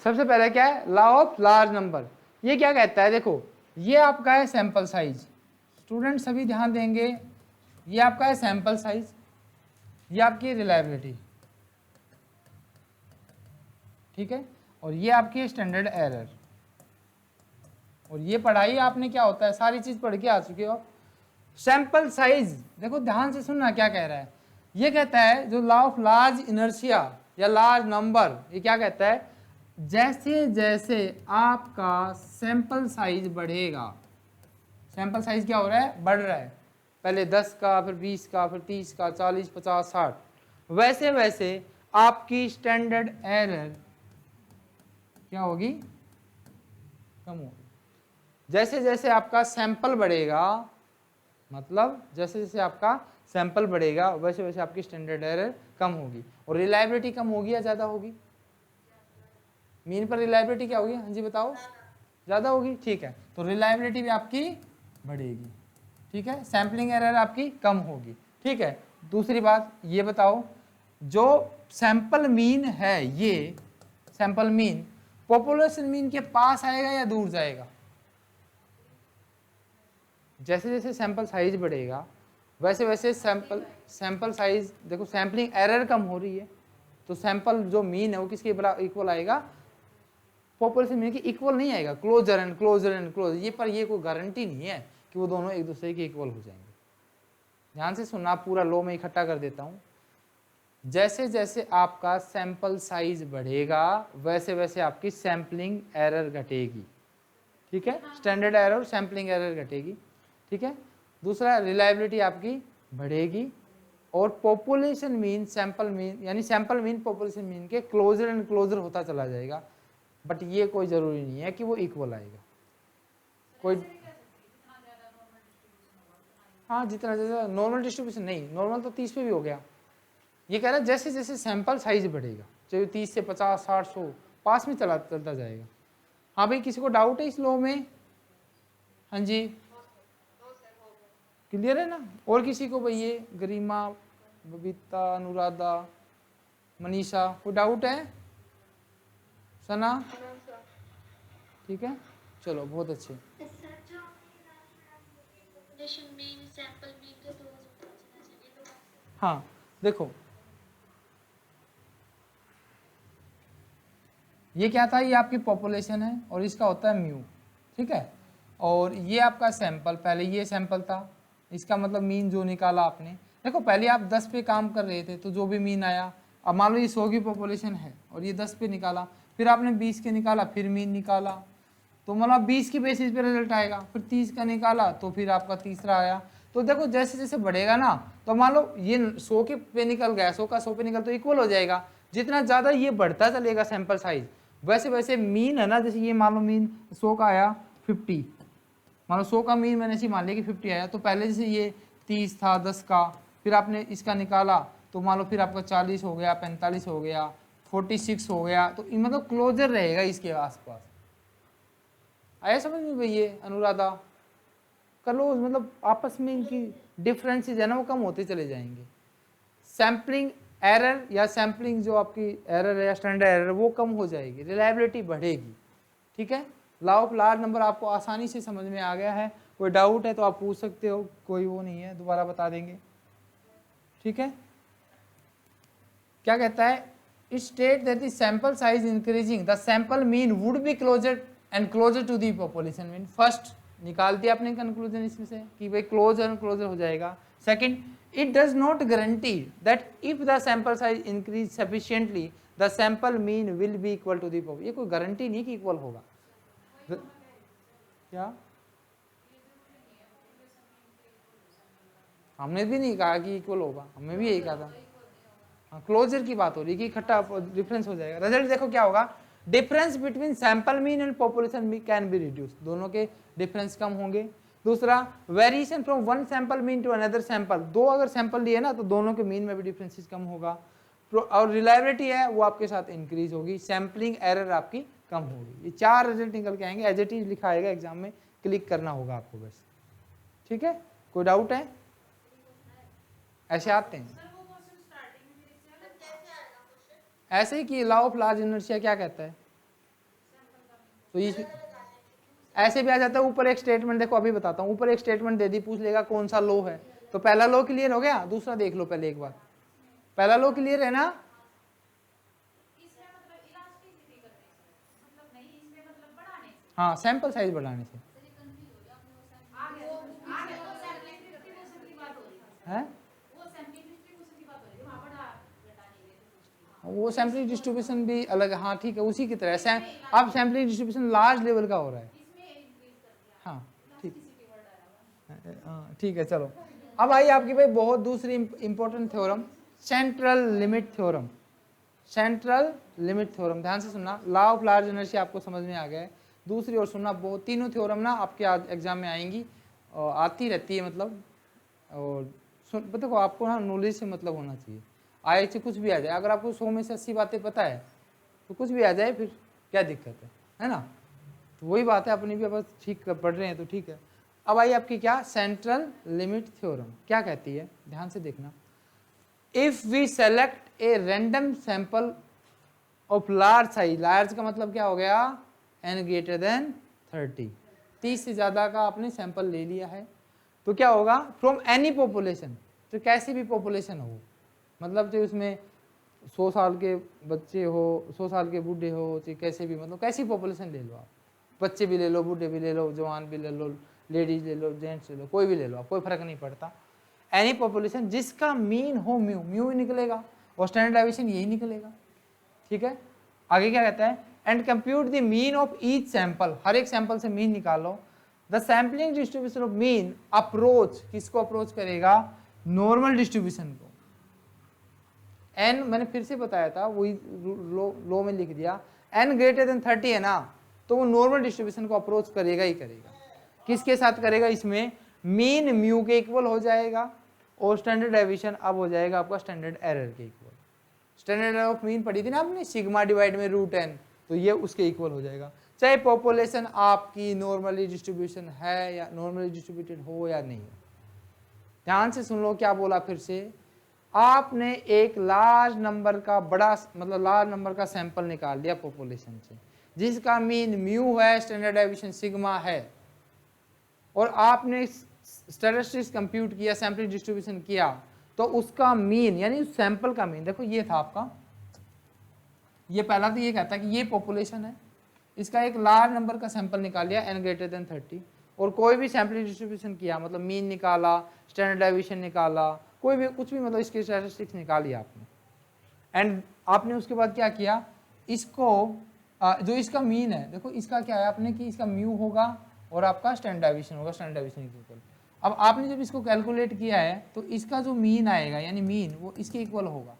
सबसे पहले क्या है, लॉ ऑफ लार्ज नंबर। ये क्या कहता है, देखो ये आपका है सैंपल साइज, स्टूडेंट सभी ध्यान देंगे, ये आपका है सैंपल साइज, ये आपकी रिलायबिलिटी, ठीक है, और ये आपकी स्टैंडर्ड एरर। और ये पढ़ाई आपने क्या होता है, सारी चीज पढ़ के आ चुके हो। सैंपल साइज देखो ध्यान से सुनना क्या कह रहा है, ये कहता है जो लॉ ऑफ लार्ज इनर्शिया या लार्ज नंबर, ये क्या कहता है, जैसे जैसे आपका सैंपल साइज बढ़ेगा, सैंपल साइज क्या हो रहा है, बढ़ रहा है, पहले 10 का, फिर 20 का, फिर 30 का, 40, 50, 60, वैसे वैसे आपकी स्टैंडर्ड एरर क्या होगी, कम होगी। जैसे जैसे आपका सैंपल बढ़ेगा, मतलब जैसे जैसे आपका सैंपल बढ़ेगा वैसे वैसे आपकी स्टैंडर्ड एरर कम होगी। और रिलायबिलिटी कम होगी या ज़्यादा होगी, मीन पर रिलायबिलिटी क्या होगी, हाँ जी बताओ, ज़्यादा होगी, ठीक है, तो रिलायबिलिटी भी आपकी बढ़ेगी, ठीक है, सैम्पलिंग एरर आपकी कम होगी, ठीक है। दूसरी बात ये बताओ, जो सैंपल मीन है, ये सैंपल मीन पॉपुलेशन मीन के पास आएगा या दूर जाएगा, जैसे जैसे सैंपल साइज बढ़ेगा वैसे वैसे सैंपल साइज, देखो सैम्पलिंग एरर कम हो रही है, तो सैंपल जो मीन है वो किसके इक्वल आएगा, पॉपुलेशन मीन के इक्वल नहीं आएगा, closer and closer and closer, ये पर ये कोई गारंटी नहीं है कि वो दोनों एक दूसरे के इक्वल हो जाएंगे। ध्यान से सुनना, पूरा लो में इकट्ठा कर देता हूँ। जैसे जैसे आपका सैंपल साइज बढ़ेगा वैसे वैसे आपकी सैम्पलिंग एरर घटेगी, ठीक है, स्टैंडर्ड एरर और सैम्पलिंग एरर घटेगी, ठीक है। दूसरा रिलायबिलिटी आपकी बढ़ेगी, और पॉपुलेशन मीन सैंपल मीन यानी सैंपल मीन पॉपुलेशन मीन के क्लोजर एंड क्लोजर होता चला जाएगा, बट ये कोई ज़रूरी नहीं है कि वो इक्वल आएगा, कोई हाँ जितना ज़्यादा नॉर्मल डिस्ट्रीब्यूशन नहीं, नॉर्मल तो 30 पे भी हो गया। ये कह रहा है जैसे जैसे सैंपल साइज बढ़ेगा, चाहे 30 से 50, 60, 100 पास में चलता जाएगा। हाँ भाई, किसी को डाउट है इस लॉ में, हाँ जी क्लियर है ना, और किसी को भाई, ये गरिमा, बबीता, अनुराधा, मनीषा, कोई डाउट है, सना, ठीक है, चलो बहुत अच्छे। हाँ देखो ये क्या था, ये आपकी पॉपुलेशन है और इसका होता है म्यू, ठीक है, और ये आपका सैंपल, पहले ये सैंपल था, इसका मतलब मीन जो निकाला आपने, देखो पहले आप 10 पे काम कर रहे थे तो जो भी मीन आया, अब मान लो ये 100 की पॉपुलेशन है और ये 10 पे निकाला, फिर आपने 20 के निकाला, फिर मीन निकाला, तो मतलब 20 की बेसिस पे रिजल्ट आएगा, फिर 30 का निकाला तो फिर आपका तीसरा आया। तो देखो जैसे जैसे बढ़ेगा ना, तो मान लो ये 100 के पे निकल गया, 100 का 100 पे निकल तो इक्वल हो जाएगा, जितना ज़्यादा ये बढ़ता चलेगा सैंपल साइज वैसे वैसे मीन है ना, जैसे ये मान लो मीन 100 का आया 50, मान लो 100 का मीन मैंने ऐसे मान लिया कि 50 आया, तो पहले जैसे ये 30 था 10 का, फिर आपने इसका निकाला तो मान लो फिर आपका 40 हो गया, 45 हो गया, 46 हो गया, तो मतलब क्लोजर रहेगा इसके आसपास। आया समझ में भाई, ये अनुराधा कर लो, मतलब आपस में इनकी डिफरेंसेस है ना वो कम होते चले जाएंगे। सैम्पलिंग एरर या सैम्पलिंग जो आपकी एरर है या स्टैंडर्ड एरर वो कम हो जाएगी, रिलायबिलिटी बढ़ेगी, ठीक है। लॉ ऑफ लार्ज नंबर आपको आसानी से समझ में आ गया है, कोई डाउट है तो आप पूछ सकते हो, कोई वो नहीं है, दोबारा बता देंगे, ठीक है। क्या कहता है, state that the sample size increasing the sample mean would be closer and closer to the population mean. First निकाल दिया आपने कंक्लूजन इसमें से कि भाई क्लोजर एंड क्लोजर हो जाएगा। Second, it does not guarantee that if the sample size increase sufficiently the sample mean will be equal to the population। ये कोई गारंटी नहीं कि इक्वल होगा, क्या हमने भी नहीं कहा कि इक्वल होगा, हमने भी यही कहा था, हाँ क्लोजर की बात हो रही है कि इकट्ठा डिफरेंस हो जाएगा। रिजल्ट देखो क्या होगा, difference between sample mean and population mean can be reduce, दोनों के डिफरेंस कम होंगे। दूसरा, variation from one sample mean to another sample, दो अगर सैंपल लिए ना तो दोनों के मीन में भी डिफरेंसेस कम होगा। और रिलायबिलिटी है वो आपके साथ इंक्रीज होगी, सैंपलिंग एरर आपकी कम होगी। ये 4 रिजल्ट निकल के आएंगे, एज इट इज लिखा आएगा एग्जाम में, क्लिक करना होगा आपको बस, ठीक है। कोई डाउट है, ऐसे आते हैं ऐसे ही कि लॉ ऑफ लार्ज इनर्शिया क्या कहता है, तो ये ऐसे भी आ जाता है। ऊपर एक स्टेटमेंट देखो, अभी बताता हूँ, ऊपर एक स्टेटमेंट दे दी, पूछ लेगा कौन सा लो है, तो पहला लो क्लियर हो गया, दूसरा देख लो पहले एक बार, पहला लो क्लियर है ना। हाँ, सैंपल साइज बढ़ाने से है, वो सैम्पलिंग डिस्ट्रीब्यूशन भी अलग है। हाँ ठीक है, उसी की तरह अब सैम्पलिंग डिस्ट्रीब्यूशन लार्ज लेवल का हो रहा है। हाँ ठीक, हाँ ठीक है, चलो अब आई आपकी भाई बहुत दूसरी important theorem, central limit theorem. Central limit theorem ध्यान से सुनना, लॉ ऑफ लार्ज इनर्शिया आपको समझ में आ गया है। दूसरी ओर सुनना, बहुत तीनों थ्योरम ना आपके एग्जाम में आएंगी और आती रहती है, मतलब और देखो आपको ना नॉलेज से मतलब होना चाहिए, आए से कुछ भी आ जाए। अगर आपको 100 में से 80 बातें पता है तो कुछ भी आ जाए फिर क्या दिक्कत है ना। तो वही बात है, अपनी भी बस ठीक पढ़ रहे हैं तो ठीक है। अब आई आपकी क्या, सेंट्रल लिमिट थ्योरम क्या कहती है, ध्यान से देखना। If we select a random sample of large size, large का मतलब क्या हो गया, n ग्रेटर देन 30, 30 से ज़्यादा का आपने सैंपल ले लिया है, तो क्या होगा, फ्रॉम एनी पॉपुलेशन, तो कैसी भी पॉपुलेशन हो, मतलब जो उसमें 100 साल के बच्चे हो, 100 साल के बूढ़े हो, चाहे कैसे भी, मतलब कैसी पॉपुलेशन ले लो आप, बच्चे भी ले लो, बूढ़े भी ले लो, जवान भी ले लो, लेडीज ले लो, जेंट्स ले लो, कोई भी ले लो आप, कोई फर्क नहीं पड़ता। एनी पॉपुलेशन जिसका मीन हो म्यू, म्यू ही निकलेगा और स्टैंडर्ड डेविएशन यही निकलेगा, ठीक है। आगे क्या कहता है, and compute the mean of each sample, हर एक सैंपल से मीन निकालो। The sampling distribution of mean approach, किसको अप्रोच करेगा, नॉर्मल डिस्ट्रीब्यूशन को। एन मैंने फिर से बताया था, वही लो में लिख दिया, एन ग्रेटर देन 30 है ना, तो वो नॉर्मल डिस्ट्रीब्यूशन को अप्रोच करेगा ही करेगा। किसके साथ करेगा, इसमें मीन म्यू के इक्वल हो जाएगा और स्टैंडर्ड डेविएशन अब हो जाएगा आपका स्टैंडर्ड एरर के equal. Standard error of mean पढ़ी थी ना आपने, सिग्मा डिवाइड में रूट एन, तो ये उसके इक्वल हो जाएगा, चाहे पॉपुलेशन आपकी नॉर्मली डिस्ट्रीब्यूशन है या नॉर्मली डिस्ट्रीब्यूटेड हो या नहीं हो। ध्यान से सुन लो क्या बोला फिर से, आपने एक लार्ज नंबर का बड़ा, मतलब लार्ज नंबर का सैंपल निकाल लिया पॉपुलेशन से, जिसका मीन म्यू है, स्टैंडर्ड डेविएशन सिग्मा है, और आपने स्टैटिस्टिक्स कंप्यूट किया, सैंपलिंग डिस्ट्रीब्यूशन किया, तो उसका मीन यानी उस सैंपल का मीन, देखो ये था आपका, ये पहला तो ये कहता है कि ये पॉपुलेशन है, इसका एक लार्ज नंबर का सैंपल निकाल लिया n ग्रेटर देन 30, और कोई भी सैंपलिंग डिस्ट्रीब्यूशन किया, मतलब मीन निकाला, स्टैंडर्ड डेविएशन निकाला, कोई भी कुछ भी, मतलब इसकी स्टैटिस्टिक्स निकाली आपने, एंड आपने उसके बाद क्या किया, इसको जो इसका मीन है, देखो इसका क्या है आपने कि इसका म्यू होगा और आपका स्टैंडर्ड डेविएशन होगा, स्टैंडर्ड डेविएशन इक्वल। अब आपने जब इसको कैलकुलेट किया है तो इसका जो मीन आएगा यानी मीन वो इसके इक्वल होगा,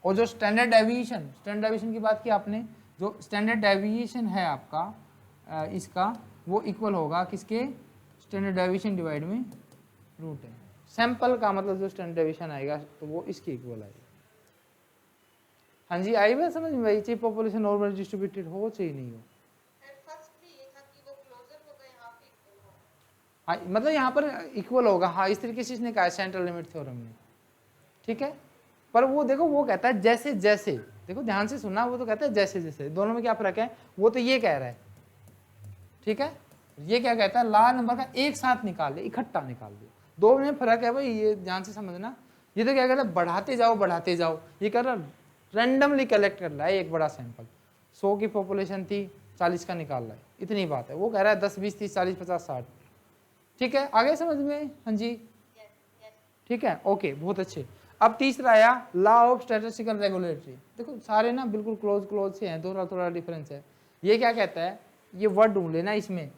और जो स्टैंडर्ड डेविएशन की बात की आपने, जो स्टैंडर्ड डेविएशन है आपका इसका, वो इक्वल होगा किसके, स्टैंडर्ड डेविएशन डिवाइड में रूट है, सैंपल का मतलब जो स्टैंडर्ड डेविएशन आएगा तो वो इसके इक्वल आएगा। हाँ जी, आई बात समझ में भाई, चाहे पॉपुलेशन नॉर्मल डिस्ट्रीब्यूटेड हो चाहे नहीं हो, हाँ मतलब यहाँ पर इक्वल होगा, हाँ इस तरीके से इसने कहा सेंट्रल लिमिट थ्योरम में, ठीक है। पर वो देखो वो कहता है जैसे जैसे, देखो ध्यान से सुनना, वो तो कहता है जैसे जैसे, दोनों में क्या फर्क है, वो तो ये कह रहा है, ठीक है, ये क्या कहता है, लार्ज नंबर का एक साथ निकाल ले, इकट्ठा निकाल दे, दो में फर्क है भाई, ये ध्यान से समझना। ये तो क्या कहता है, बढ़ाते जाओ, ये कह रहा रैंडमली कलेक्ट कर रहा है एक बड़ा सैंपल, 100 की पॉपुलेशन थी, 40 का निकाल रहा है, इतनी बात है। वो कह रहा है 10 20 30 40 50 60, ठीक है, आगे समझ में, हाँ जी ठीक है, ओके बहुत अच्छे। अब तीसरा आया लॉ ऑफ स्टैटिस्टिकल रेगुलेटरी, देखो सारे ना बिल्कुल क्लोज से हैं, थोड़ा थोड़ा डिफरेंस है। ये क्या कहता है, ये वर्ड ढूंढ लेना, इसमें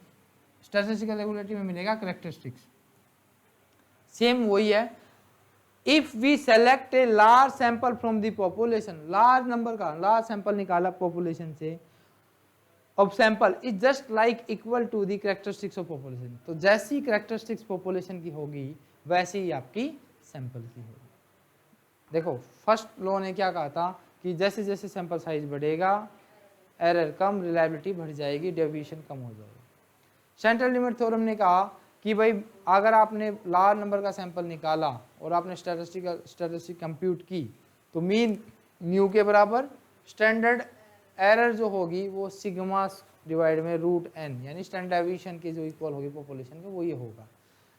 स्टैटिस्टिकल रेगुलेटरी में मिलेगा कैरेक्टरिस्टिक्स, सेम वही है। If we select a large sample from the population, large number का लार्ज सैंपल निकाला पॉपुलेशन से, of sample is just like equal to the characteristics of population, तो जैसी कैरेक्टरिस्टिक्स पॉपुलेशन की होगी वैसी ही आपकी सैंपल की होगी। देखो फर्स्ट लॉ ने क्या कहा था कि जैसे जैसे सैंपल साइज बढ़ेगा एरर कम, रिलायबिलिटी बढ़ जाएगी, डेविएशन कम हो जाएगा। सेंट्रल लिमिट थ्योरम ने कहा कि भाई अगर आपने लार्ज नंबर का सैंपल निकाला और आपने स्टैटिस्टिक कंप्यूट की, तो मीन म्यू के बराबर, स्टैंडर्ड एरर जो होगी वो सिग्मा डिवाइड में रूट एन, यानी स्टैंडर्ड डेविएशन के जो इक्वल होगी पॉपुलेशन के, वो ये होगा।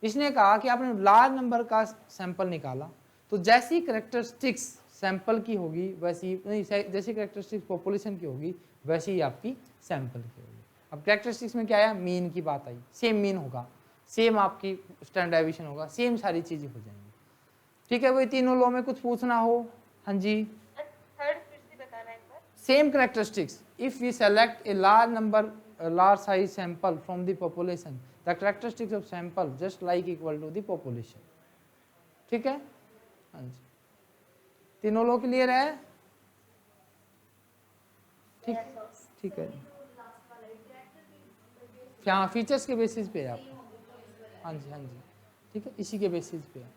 इसने कहा कि आपने लार्ज नंबर का सैंपल निकाला, तो जैसी करेक्टरिस्टिक्स सैंपल की होगी वैसी नहीं, जैसी करेक्टरिस्टिक्स पॉपुलेशन की होगी वैसी ही आपकी सैंपल की होगी। अब करेक्टरिस्टिक्स में क्या आया, मीन की बात आई, सेम मीन होगा, सेम आपकी स्टैंडर्ड डेविएशन होगा, सेम सारी चीजें हो जाएंगी। ठीक है, वही तीनों लॉ में कुछ पूछना हो? हाँ जी, थर्ड फिर से बताना एक बार। same characteristics if we select a large number, a large size sample from the population, the characteristics of sample just like equal to the population। ठीक है, हाँ जी, तीनों लोग क्लियर है? ठीक, ठीक है, हाँ फीचर्स के बेसिस पे आप, हाँ जी हाँ जी, ठीक है, इसी के बेसिस पे है।